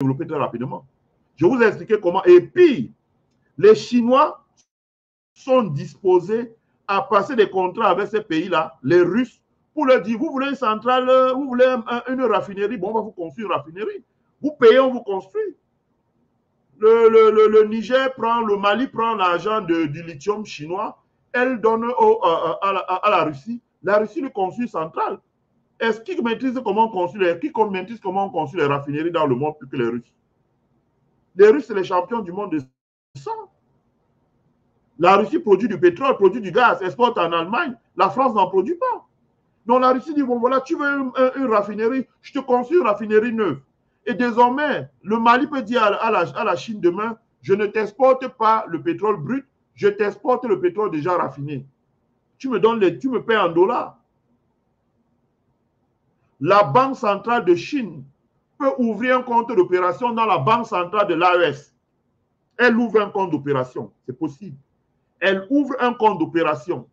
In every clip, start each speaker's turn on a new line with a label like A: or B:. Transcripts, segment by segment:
A: développer très rapidement. Je vous ai expliqué comment. Et puis, les Chinois sont disposés à passer des contrats avec ces pays-là, les Russes, pour leur dire, vous voulez une centrale, vous voulez une raffinerie, bon, on va vous construire une raffinerie. Vous payez, on vous construit. Le Niger prend, le Mali prend l'argent du lithium chinois, elle donne à la Russie. La Russie lui construit une centrale. Est-ce qu'ils maîtrisent comment on construit les raffineries dans le monde plus que les Russes? Les Russes, c'est les champions du monde de ça. La Russie produit du pétrole, produit du gaz, exporte en Allemagne. La France n'en produit pas. Donc la Russie dit, bon voilà, tu veux une raffinerie, je te construis une raffinerie neuve. Et désormais, le Mali peut dire à la Chine demain, je ne t'exporte pas le pétrole brut, je t'exporte le pétrole déjà raffiné. Tu me paies en dollars. La Banque centrale de Chine peut ouvrir un compte d'opération dans la Banque centrale de l'AES. Elle ouvre un compte d'opération, c'est possible. Elle ouvre un compte d'opération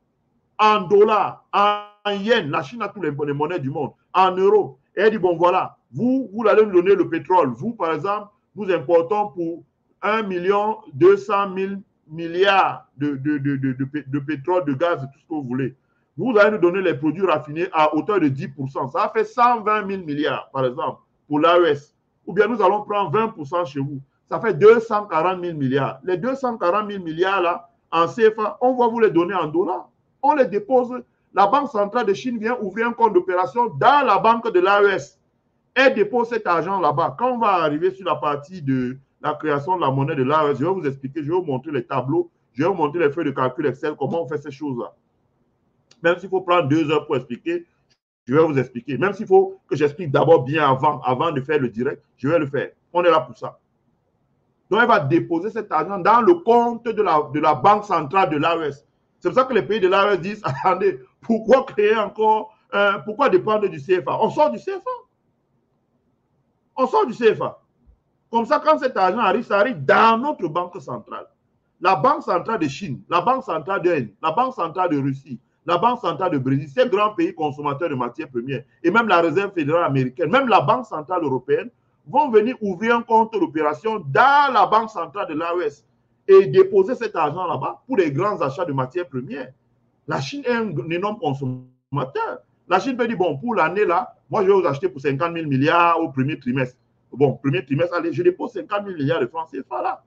A: en dollars, en yens, la Chine a tous les monnaies du monde, en euros. Et elle dit, bon voilà, vous allez nous donner le pétrole. Vous, par exemple, nous importons pour 1,2 milliard de pétrole, de gaz, de tout ce que vous voulez. Vous allez nous donner les produits raffinés à hauteur de 10%. Ça fait 120 000 milliards, par exemple, pour l'AES. Ou bien nous allons prendre 20% chez vous. Ça fait 240 000 milliards. Les 240 000 milliards là, en CFA, on va vous les donner en dollars. On les dépose. La Banque centrale de Chine vient ouvrir un compte d'opération dans la banque de l'AES. Elle dépose cet argent là-bas. Quand on va arriver sur la partie de la création de la monnaie de l'AES, je vais vous expliquer, je vais vous montrer les tableaux, je vais vous montrer les feuilles de calcul Excel, comment on fait ces choses-là. Même s'il faut prendre 2 heures pour expliquer, je vais vous expliquer. Même s'il faut que j'explique d'abord bien avant de faire le direct, je vais le faire. On est là pour ça. Donc, elle va déposer cet argent dans le compte de la Banque centrale de l'AES. C'est pour ça que les pays de l'AES disent, attendez, pourquoi créer encore, pourquoi dépendre du CFA? On sort du CFA. On sort du CFA. Comme ça, quand cet argent arrive, ça arrive dans notre banque centrale. La Banque centrale de Chine, la Banque centrale d'Inde, la Banque centrale de Russie, la Banque centrale de Brésil, ces grands pays consommateurs de matières premières, et même la Réserve fédérale américaine, même la Banque centrale européenne, vont venir ouvrir un compte d'opération dans la Banque centrale de l'AES et déposer cet argent là-bas pour les grands achats de matières premières. La Chine est un énorme consommateur. La Chine peut dire, bon, pour l'année là, moi je vais vous acheter pour 50 000 milliards au premier trimestre. Bon, premier trimestre, allez, je dépose 50 000 milliards de francs CFA là.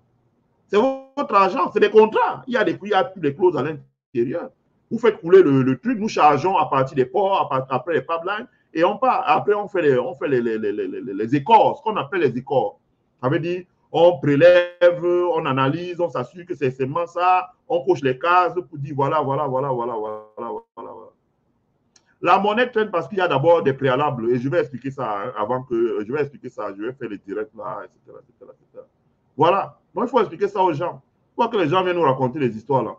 A: C'est votre argent, c'est des contrats. Il y a toutes les clauses à l'intérieur. Vous faites couler le truc, nous chargeons à partir des ports, après les pipelines, et on part. Après, on fait les écorts, ce qu'on appelle les écorts. Ça veut dire, on prélève, on analyse, on s'assure que c'est seulement ça, on coche les cases pour dire voilà. La monnaie traîne parce qu'il y a d'abord des préalables, et je vais expliquer ça avant que je vais expliquer ça, je vais faire le direct là, etc. Voilà. Donc, il faut expliquer ça aux gens. Pourquoi que les gens viennent nous raconter les histoires là?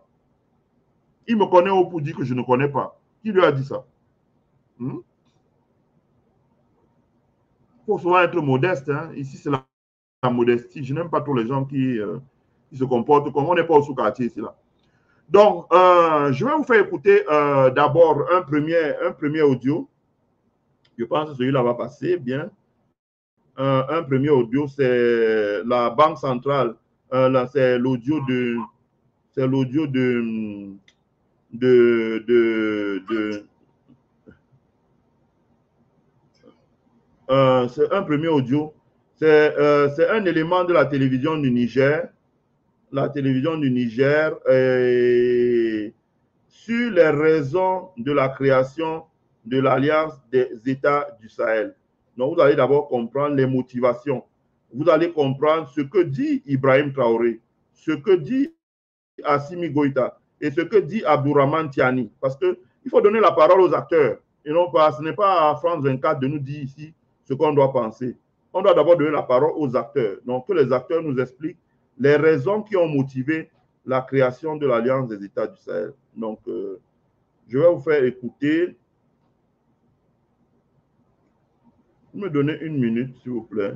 A: Il me connaît au pour dire que je ne connais pas. Qui lui a dit ça? Il faut souvent être modeste. Hein? Ici, c'est la modestie. Je n'aime pas tous les gens qui se comportent comme on n'est pas au sous-quartier ici. Là. Donc, je vais vous faire écouter d'abord un premier audio. Je pense que celui-là va passer bien. Un premier audio, c'est la Banque centrale. C'est l'audio de. C'est l'audio c'est un premier audio. C'est un élément de la télévision du Niger. La télévision du Niger sur les raisons de la création de l'Alliance des États du Sahel. Donc, vous allez d'abord comprendre les motivations. Vous allez comprendre ce que dit Ibrahim Traoré, ce que dit Assimi Goïta et ce que dit Abdourahmane Tiani. Parce qu'il faut donner la parole aux acteurs. Et non pas, ce n'est pas à France 24 de nous dire ici ce qu'on doit penser. On doit d'abord donner la parole aux acteurs. Donc, que les acteurs nous expliquent les raisons qui ont motivé la création de l'Alliance des États du Sahel. Donc, je vais vous faire écouter. Vous me donnez 1 minute, s'il vous plaît.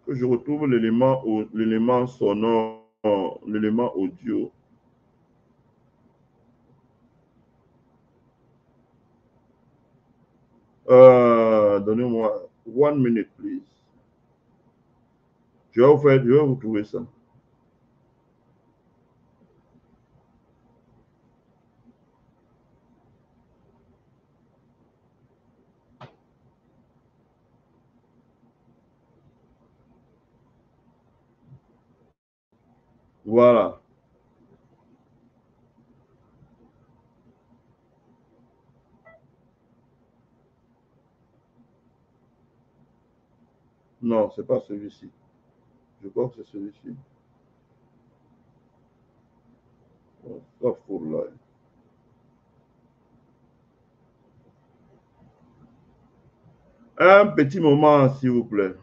A: Que je retrouve l'élément sonore, l'élément audio. Donnez-moi 1 minute, please. Je vais vous trouver ça. Voilà. Non, ce n'est pas celui-ci. Je crois que c'est celui-ci. Ça fout là. Un petit moment, s'il vous plaît.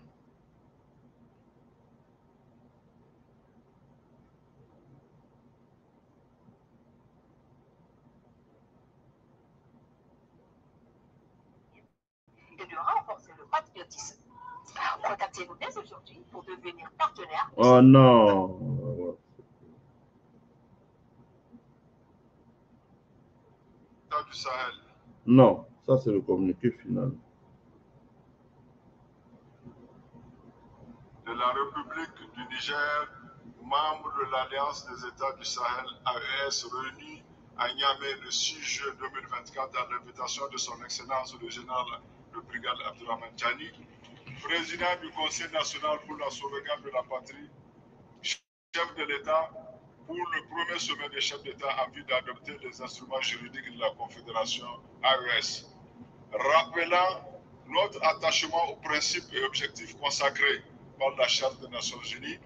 B: Et de renforcer le patriotisme. Contactez-nous dès aujourd'hui pour devenir partenaire.
A: Oh non.
C: Du Sahel.
A: Non, ça c'est le communiqué final.
C: De la République du Niger, membre de l'Alliance des États du Sahel, AES, réunis à Niamey le 6 juin 2024 à l'invitation de son Excellence le général de brigade Abdourahmane Tchani, président du Conseil national pour la sauvegarde de la patrie, chef de l'État pour le premier sommet des chefs d'État en vue d'adopter les instruments juridiques de la Confédération AES. Rappelant notre attachement aux principes et objectifs consacrés par la Charte des Nations Unies,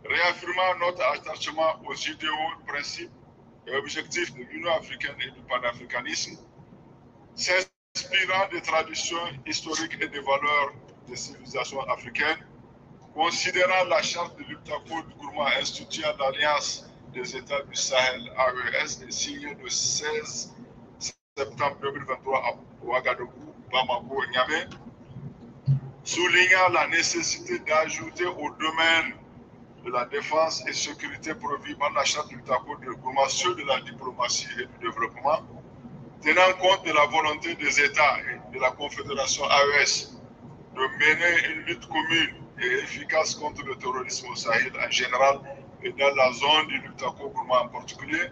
C: réaffirmant notre attachement aux idéaux, principes et objectifs de l'Union africaine et du panafricanisme, s'inspirant des traditions historiques et des valeurs des civilisations africaines, considérant la charte de l'Uptako du Gourma instituant l'Alliance des États du Sahel AES et signée le 16 septembre 2023 à Ouagadougou, Bamako et Niamey, soulignant la nécessité d'ajouter au domaine de la défense et sécurité prévue par la charte du L'Uptako du Gourma ceux de la diplomatie et du développement, tenant compte de la volonté des États et de la Confédération AES de mener une lutte commune et efficace contre le terrorisme au Sahel en général et dans la zone du L'Uptako Gourma en particulier,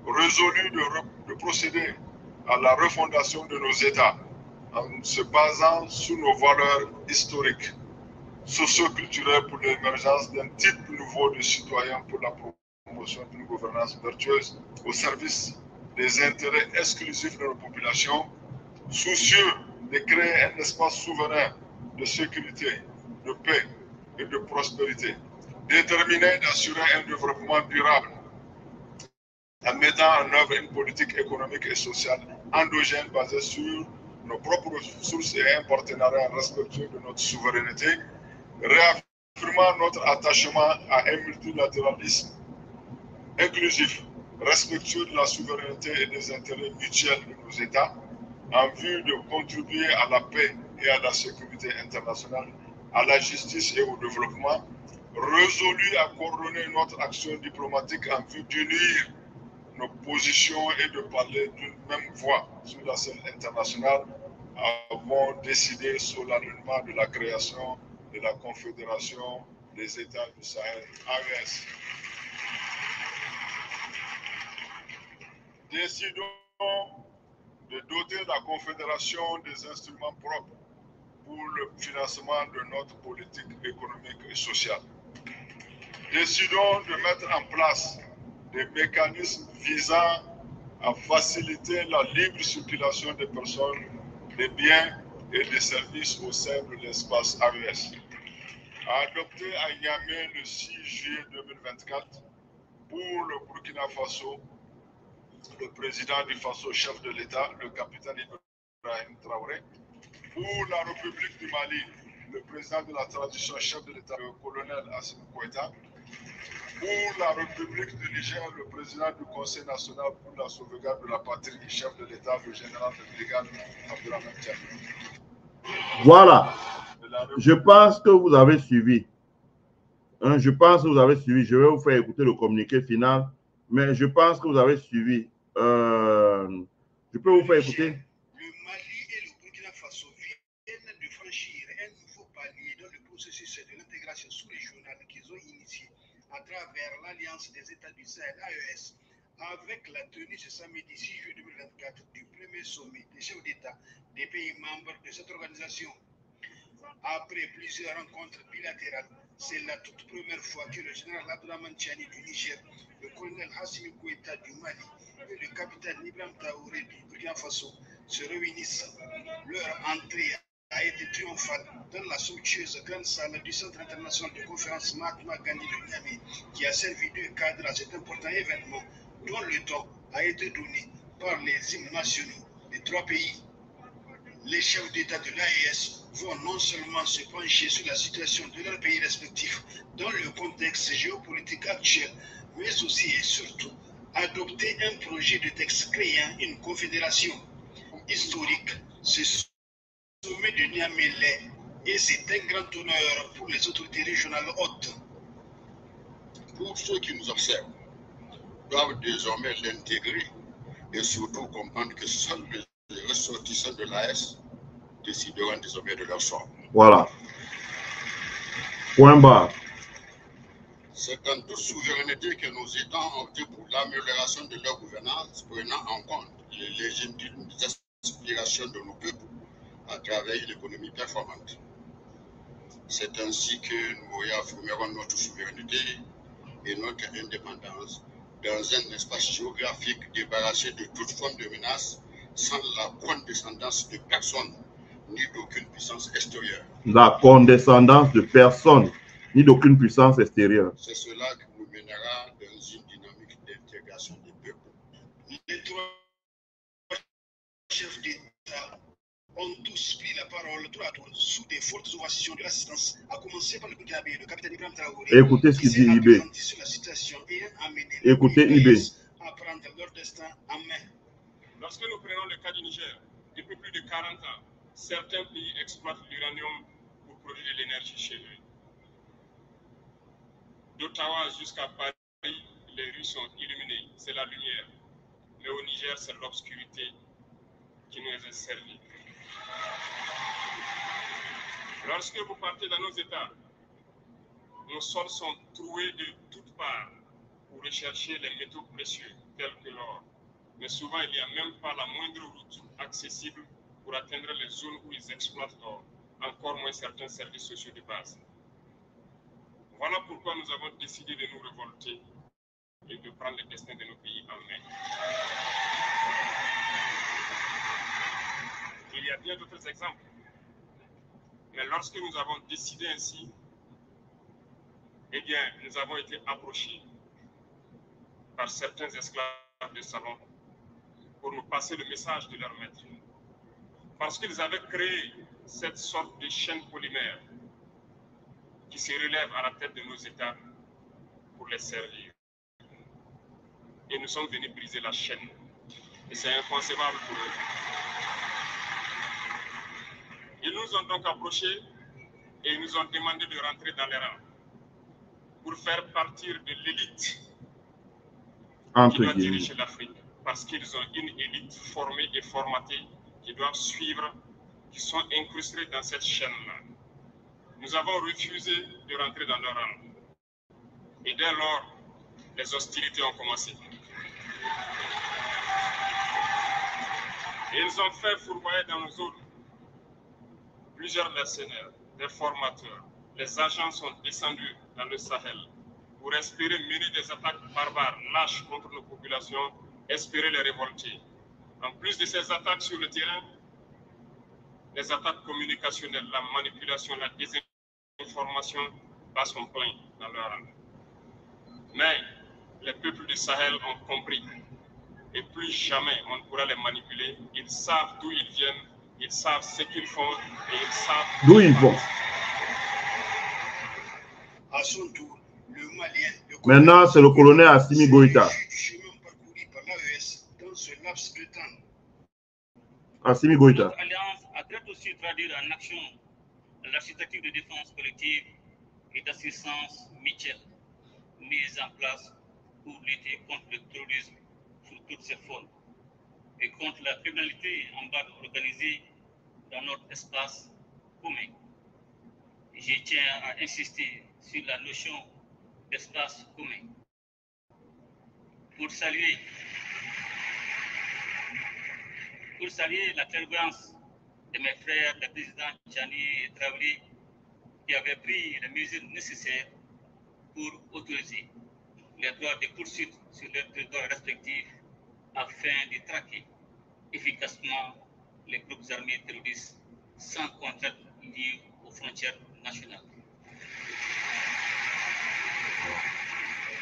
C: résolu de procéder à la refondation de nos États en se basant sur nos valeurs historiques, socio-culturelles pour l'émergence d'un type nouveau de citoyens pour la promotion d'une gouvernance vertueuse au service des intérêts exclusifs de nos populations, soucieux de créer un espace souverain de sécurité, de paix et de prospérité, déterminé d'assurer un développement durable en mettant en œuvre une politique économique et sociale endogène basée sur nos propres ressources et un partenariat respectueux de notre souveraineté, réaffirmant notre attachement à un multilatéralisme inclusif, respectueux de la souveraineté et des intérêts mutuels de nos États, en vue de contribuer à la paix et à la sécurité internationale, à la justice et au développement, résolu à coordonner notre action diplomatique en vue d'unir nos positions et de parler d'une même voix sur la scène internationale, avons décidé solennellement de la création de la Confédération des États du Sahel, AES. Décidons de doter la Confédération des instruments propres pour le financement de notre politique économique et sociale. Décidons de mettre en place des mécanismes visant à faciliter la libre circulation des personnes, des biens et des services au sein de l'espace AES. Adopté à Niamey le 6 juillet 2024 pour le Burkina Faso, le président du Faso, chef de l'État, le capitaine Ibrahim Traoré, pour la République du Mali, le président de la transition, chef de l'État, le colonel Assimi Goïta, pour la République du Niger, le président du Conseil national pour la sauvegarde de la patrie, chef de l'État, le général de brigade Abdourahmane Tchani.
A: Voilà. Je pense que vous avez suivi. Je pense que vous avez suivi. Je vais vous faire écouter le communiqué final, mais je pense que vous avez suivi. Je peux vous faire écouter?
B: Le Mali et le Burkina Faso viennent
D: franchir un nouveau palier dans le processus de l'intégration sous-régionale qu'ils ont initié à travers l'Alliance des États du Sahel, AES, avec la tenue ce samedi 6 juillet 2024 du premier sommet des chefs d'État des pays membres de cette organisation. Après plusieurs rencontres bilatérales, c'est la toute première fois que le général Abdourahmane Tiani du Niger, le colonel Assimi Goïta du Mali et le capitaine Ibrahim Traoré du Burkina Faso se réunissent. Leur entrée a été triomphale dans la somptueuse grande salle du Centre international de conférence Mahatma Gandhi de Niamey, qui a servi de cadre à cet important événement dont le temps a été donné par les hymnes nationaux des trois pays. Les chefs d'État de l'AES vont non seulement se pencher sur la situation de leurs pays respectifs dans le contexte géopolitique actuel, mais aussi et surtout adopter un projet de texte créant une confédération historique. Ce sommet de Niamey l'est et c'est un grand honneur pour les autorités régionales hautes.
E: Pour ceux qui nous observent, doivent désormais l'intégrer et surtout comprendre que seuls les ressortissants de l'AS décideront désormais de leur sort.
A: Voilà. Point barre.
E: C'est en toute souveraineté que nos États ont opté pour l'amélioration de leur gouvernance, prenant en compte les légitimes aspirations de nos peuples à travers une économie performante. C'est ainsi que nous réaffirmerons notre souveraineté et notre indépendance dans un espace géographique débarrassé de toute forme de menace, sans la condescendance de personne ni d'aucune puissance extérieure. La condescendance de personne ni d'aucune puissance extérieure. C'est cela qui nous mènera dans une dynamique d'intégration des peuples.
D: Les trois chefs d'État ont tous pris la parole tour à tour sous des fortes ovations de l'assistance, à commencer par le Burkinabé, le capitaine Ibrahim Traoré.
A: Écoutez ce qu'il dit Ibé.
D: Sur la situation et amené
A: Écoutez Ibé.
D: À prendre leur destin en main.
F: Lorsque nous prenons le cas du Niger, depuis plus de 40 ans, certains pays exploitent l'uranium pour produire de l'énergie chez eux. D'Ottawa jusqu'à Paris, les rues sont illuminées, c'est la lumière. Mais au Niger, c'est l'obscurité qui nous est servie. Lorsque vous partez dans nos États, nos sols sont troués de toutes parts pour rechercher les métaux précieux tels que l'or. Mais souvent, il n'y a même pas la moindre route accessible pour atteindre les zones où ils exploitent l'or, encore moins certains services sociaux de base. Voilà pourquoi nous avons décidé de nous révolter et de prendre le destin de nos pays en main. Il y a bien d'autres exemples. Mais lorsque nous avons décidé ainsi, eh bien, nous avons été approchés par certains esclaves de salon pour nous passer le message de leur maître. Parce qu'ils avaient créé cette sorte de chaîne polymère qui se relève à la tête de nos États pour les servir. Et nous sommes venus briser la chaîne. Et c'est inconcevable pour eux. Ils nous ont donc approchés et ils nous ont demandé de rentrer dans les rangs pour faire partir de l'élite qui doit diriger l'Afrique. Parce qu'ils ont une élite formée et formatée qui doivent suivre, qui sont incrustés dans cette chaîne-là. Nous avons refusé de rentrer dans leur rang. Et dès lors, les hostilités ont commencé. Et ils ont fait fourvoyer dans nos zones plusieurs mercenaires, des formateurs. Les agents sont descendus dans le Sahel pour espérer mener des attaques barbares, lâches contre nos populations, espérer les révolter. En plus de ces attaques sur le terrain, les attaques communicationnelles, la manipulation, la désinformation passent son plein dans leur rang. Mais les peuples du Sahel ont compris et plus jamais on ne pourra les manipuler. Ils savent d'où ils viennent, ils savent ce qu'ils font et ils savent
A: d'où ils vont.
D: À son tour, le Malien,
A: maintenant, c'est le colonel Assimi Goïta. Assimi Goïta.
G: Notre alliance a très aussi traduit en action l'architecture de défense collective et d'assistance mutuelle mise en place pour lutter contre le terrorisme sous toutes ses formes et contre la criminalité en bande organisée dans notre espace commun. je tiens à insister sur la notion d'espace commun. Pour saluer la clairvoyance de mes frères, le président Tchani et Traoré, qui avaient pris les mesures nécessaires pour autoriser les droits de poursuite sur leurs territoires respectifs afin de traquer efficacement les groupes armés terroristes sans contrainte liée aux frontières nationales.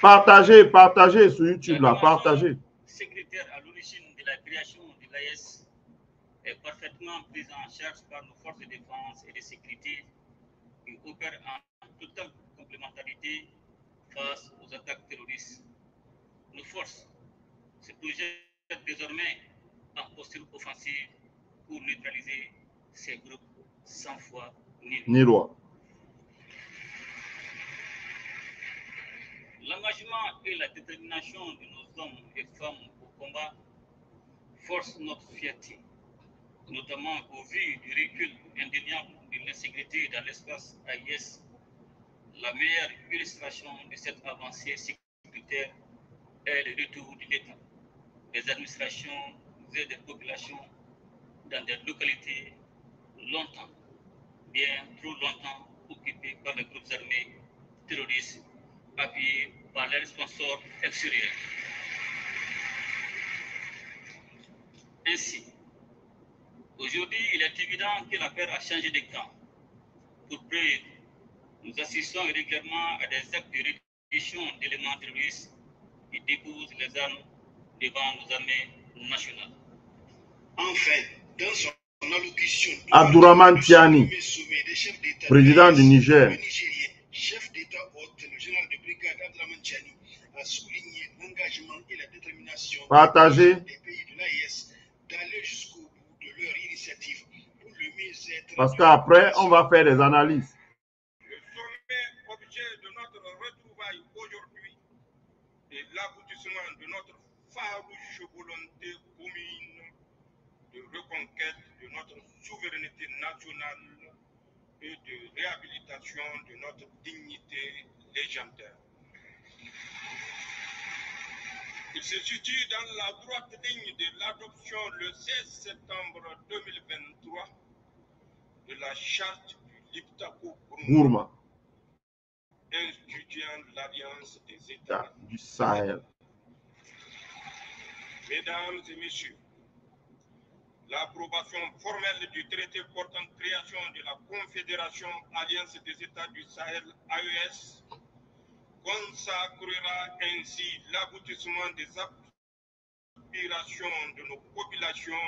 A: Partagez sur YouTube, là, partagez.
G: Sécuritaire à l'origine de la création de l'AES est parfaitement prise en charge par nos forces de défense et de sécurité qui opèrent en totale complémentarité face aux attaques terroristes. Nos forces se projettent désormais en posture offensive pour neutraliser ces groupes sans foi ni loi. L'engagement et la détermination de nos hommes et femmes au combat forcent notre fierté, notamment au vu du recul indéniable de l'insécurité dans l'espace AIS. La meilleure illustration de cette avancée sécuritaire est le retour de l'État, des administrations et des populations dans des localités longtemps, bien trop longtemps occupées par les groupes armés terroristes appuyés par les sponsors extérieurs. Ainsi, aujourd'hui, il est évident que la paix a changé de camp. Pour preuve, nous assistons régulièrement à des actes de répression d'éléments terroristes qui déposent les armes devant nos armées nationales.
D: Enfin, dans son allocution,
A: Abdourahmane Tiani, président du Niger,
D: chef d'État hôte, le général de brigade Abdourahmane Tiani, a souligné l'engagement et la détermination
A: partagez.
D: des pays de l'AES d'aller jusqu'au bout de leur initiative pour le mieux-être.
A: Parce qu'après, on va faire des analyses.
F: Le sommet objet de notre retrouvaille aujourd'hui est l'aboutissement de notre farouche volonté commune de reconquête de notre souveraineté nationale et de réhabilitation de notre dignité légendaire. Il se situe dans la droite ligne de l'adoption le 16 septembre 2023 de la charte du Liptako
A: Gourma,
F: instituant l'Alliance des États
A: du Sahel.
F: Mesdames et messieurs, l'approbation formelle du traité portant création de la Confédération Alliance des États du Sahel AES consacrera ainsi l'aboutissement des aspirations de nos populations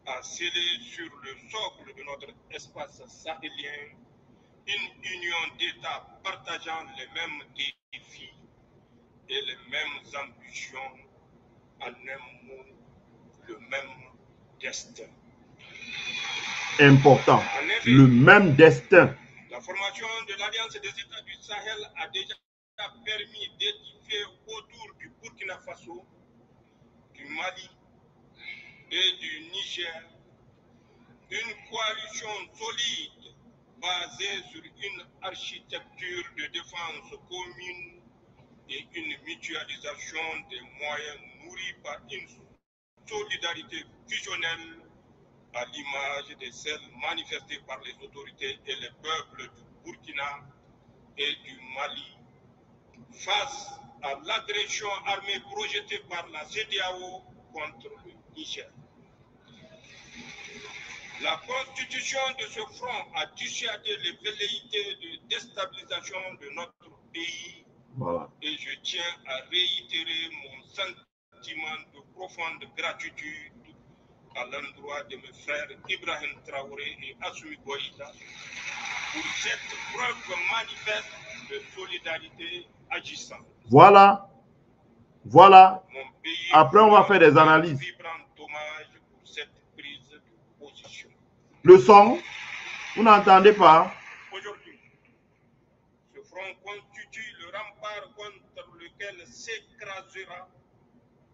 F: à sceller sur le socle de notre espace sahélien une union d'États partageant les mêmes défis et les mêmes ambitions, en un mot, le même destin.
A: Important,
F: En effet,
A: le même destin.
F: la formation de l'Alliance des États du Sahel a déjà permis d'édifier autour du Burkina Faso, du Mali et du Niger une coalition solide basée sur une architecture de défense commune et une mutualisation des moyens nourris par une solidarité fusionnelle à l'image de celle manifestée par les autorités et les peuples du Burkina et du Mali face à l'agression armée projetée par la CEDEAO contre le Niger. La constitution de ce front a dissuadé les velléités de déstabilisation de notre pays.
A: Voilà.
F: Et je tiens à réitérer mon sentiment de profonde gratitude à l'endroit de mes frères Ibrahim Traoré et Assumi Goïta pour cette preuve manifeste de solidarité agissante.
A: Voilà. Voilà.
F: Mon pays
A: Après, on va faire des analyses.
F: Vibrant hommage pour cette prise de position.
A: Le son, vous n'entendez pas?
F: Aujourd'hui, ce front constitue le rempart contre lequel s'écrasera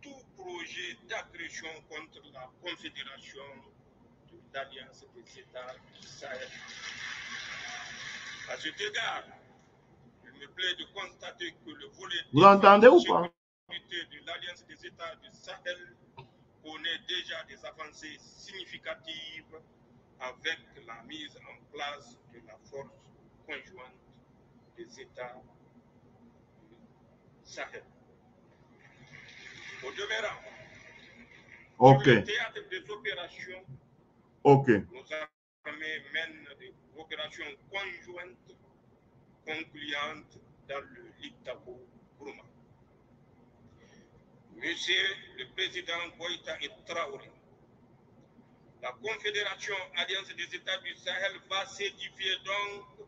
F: tout projet d'agression contre la Confédération de l'Alliance des États du Sahel. cet égard, il me plaît de constater que le volet
A: Vous entendez ou pas?
F: de l'Alliance des États du Sahel connaît déjà des avancées significatives avec la mise en place de la force conjointe des États du Sahel. Au demeurant,
A: Ok.
F: sur le théâtre des opérations,
A: Ok.
F: nos armées mènent des opérations conjointes concluantes dans le Liptako-Gourma. Monsieur le Président Goïta et Traoré, la Confédération Alliance des États du Sahel va s'édifier donc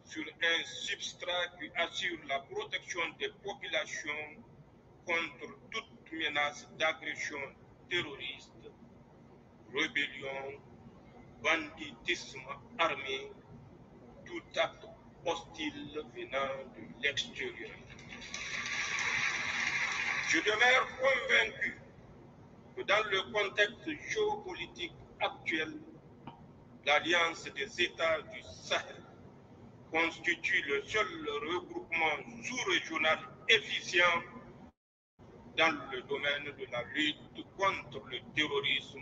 F: sur un substrat qui assure la protection des populations contre toute menace d'agression terroriste, rébellion, banditisme armé, tout acte hostile venant de l'extérieur. Je demeure convaincu que dans le contexte géopolitique actuel, l'Alliance des États du Sahel constitue le seul regroupement sous-régional efficient dans le domaine de la lutte contre le terrorisme,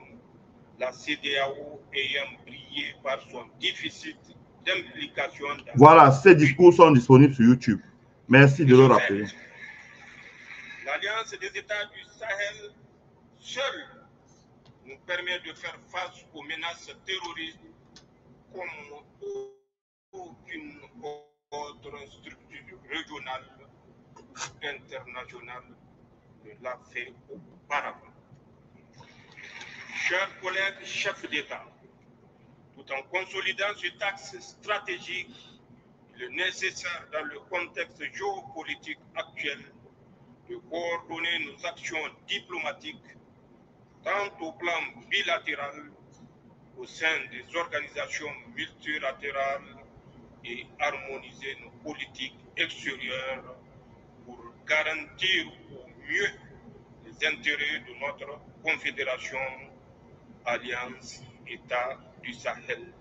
F: la CEDEAO ayant brillé par son déficit d'implication.
A: Voilà, ces discours sont disponibles sur YouTube. Merci de le rappeler.
F: L'Alliance des États du Sahel seule nous permet de faire face aux menaces terroristes comme aucune autre structure régionale ou internationale ne l'a fait auparavant. Chers collègues chefs d'État, tout en consolidant cet axe stratégique, il est nécessaire dans le contexte géopolitique actuel de coordonner nos actions diplomatiques tant au plan bilatéral au sein des organisations multilatérales et harmoniser nos politiques extérieures pour garantir au mieux les intérêts de notre confédération Alliance États du Sahel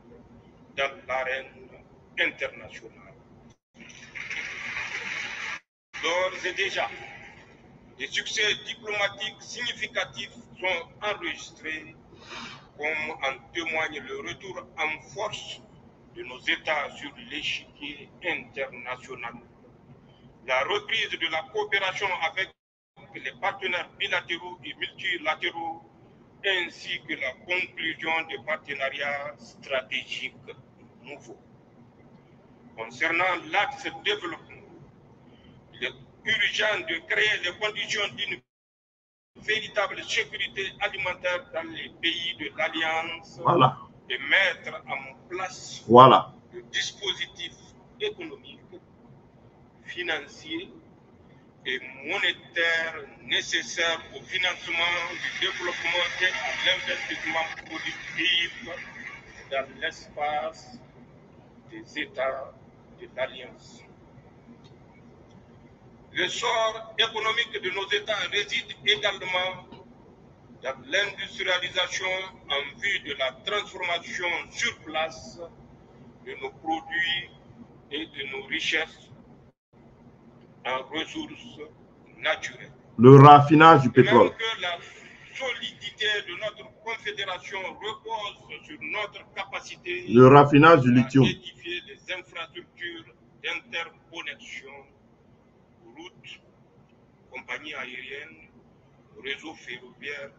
F: dans l'arène internationale. D'ores et déjà, des succès diplomatiques significatifs sont enregistrés, comme en témoigne le retour en force de nos États sur l'échiquier international. La reprise de la coopération avec les partenaires bilatéraux et multilatéraux, ainsi que la conclusion des partenariats stratégiques nouveaux. Concernant l'axe développement, il est urgent de créer les conditions d'une véritable sécurité alimentaire dans les pays de l'Alliance.
A: Voilà.
F: Et mettre en place le dispositif économique, financier et monétaire nécessaire au financement du développement et à l'investissement productif dans l'espace des États de l'Alliance. Le sort économique de nos États réside également dans l'industrialisation en vue de la transformation sur place de nos produits et de nos richesses en ressources naturelles.
A: Le raffinage du pétrole.
F: Même que la solidité de notre confédération repose sur notre capacité
A: le raffinage du lithium.
F: à édifier des infrastructures d'interconnexion, routes, compagnies aériennes, réseaux ferroviaires,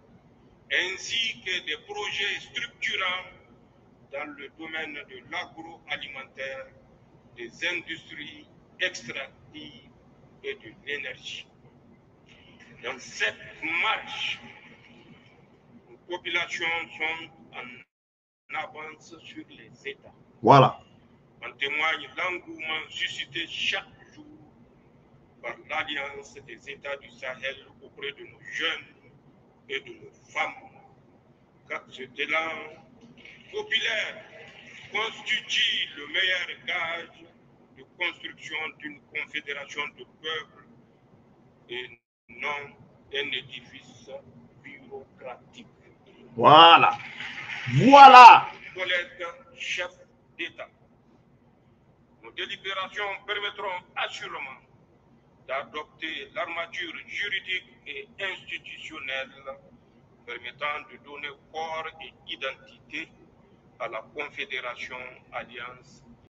F: ainsi que des projets structurants dans le domaine de l'agroalimentaire, des industries extractives et de l'énergie. Dans cette marche, nos populations sont en avance sur les États.
A: Voilà.
F: En témoigne l'engouement suscité chaque jour par l'Alliance des États du Sahel auprès de nos jeunes et de nos femmes. Car cet élan populaire constitue le meilleur gage de construction d'une confédération de peuples et non d'un édifice bureaucratique.
A: Voilà. Voilà.
F: Collègues chefs d'État, délibérations permettront assurément d'adopter l'armature juridique et institutionnelle permettant de donner corps et identité à la Confédération Alliance